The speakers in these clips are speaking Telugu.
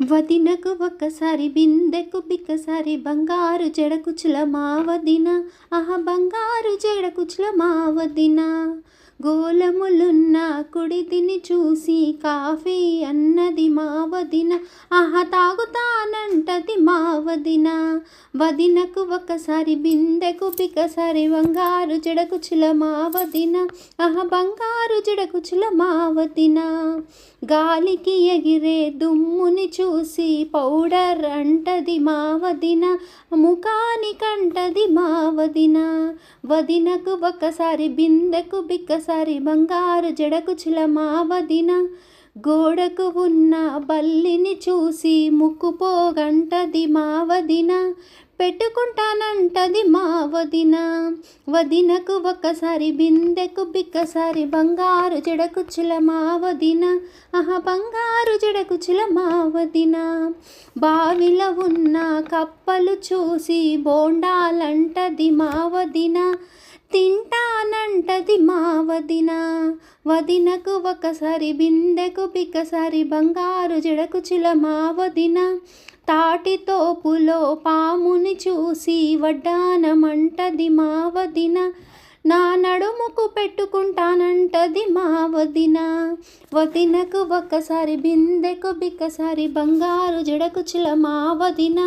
వదినకు ఒక్కసారి బిందెకు బిక్కసారి బంగారు జడకుచుల మా వదిన. బంగారు జడకుచుల మా వదిన. గోలములున్న కుడితిని చూసి కాఫీ అన్నది మా వదిన. తాగుతానంటది మా వదిన. వదినకు ఒకసారి బిందెకు బిక్కసారి బంగారు జడకుచుల మా వదిన. బంగారు జడకుచుల మా వదిన. గాలికి ఎగిరే దుమ్ముని చూసి పౌడర్ అంటది మా వదిన. ముఖానికంటది మా వదిన. వదినకు ఒకసారి బిందెకు బిక్కసారి బంగారు జడకుచుల మా వదిన. గోడకు ఉన్న బల్లిని చూసి ముక్కుపోగంటది మా వదిన. పెట్టుకుంటానంటది మా వదిన. వదినకు ఒక్కసారి బిందెకు బిక్కసారి బంగారు జడకుచుల మా వదిన. బంగారు జడకుచుల మా వదిన. బావిలో ఉన్న కప్పలు చూసి బోండాలంటది మా వదిన. తింటానంటది మా వదిన. వదినకు ఒకసారి బిందెకు బిక్కసారి బంగారు జడకుచుల మా వదిన. తాటి తోపులో పాముని చూసి వడ్డానమంటది మా వదిన. నా నడుముకు పెట్టుకుంటానంటది మా వదిన. వదినకు ఒక్కసారి బిందెకు బిక్కసారి బంగారు జడకుచుల మా వదిన.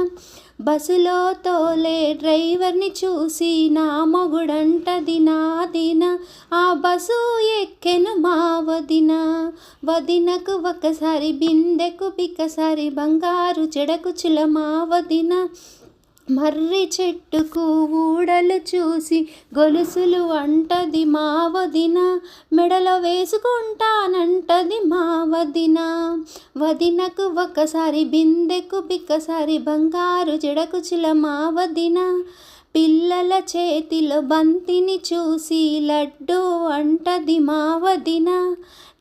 బస్సులో తోలే డ్రైవర్ని చూసి నా మొగుడంటది నాదిన. బస్సు ఎక్కెను మా వదిన. వదినకు ఒక్కసారి బిందెకు బిక్కసారి బంగారు జడకుచుల మా వదిన. మర్రి చెట్టుకు ఊడలు చూసి గొలుసులు అంటది మా వదిన. మెడలో వేసుకుంటానంటది మా వదిన. వదినకు ఒక్కసారి బిందెకు బిక్కసారి బంగారు జడకుచుల మా వదిన. పిల్లల చేతిలో బంతిని చూసి లడ్డు అంటది మా వదిన.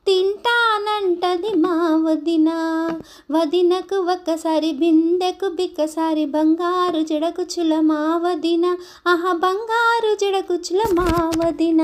తింటానంటది మా వదిన. వదినకు ఒక్కసారి బిందెకు బిక్కసారి బంగారు జడకుచుల మా వదిన. బంగారు జడకుచుల మా వదిన.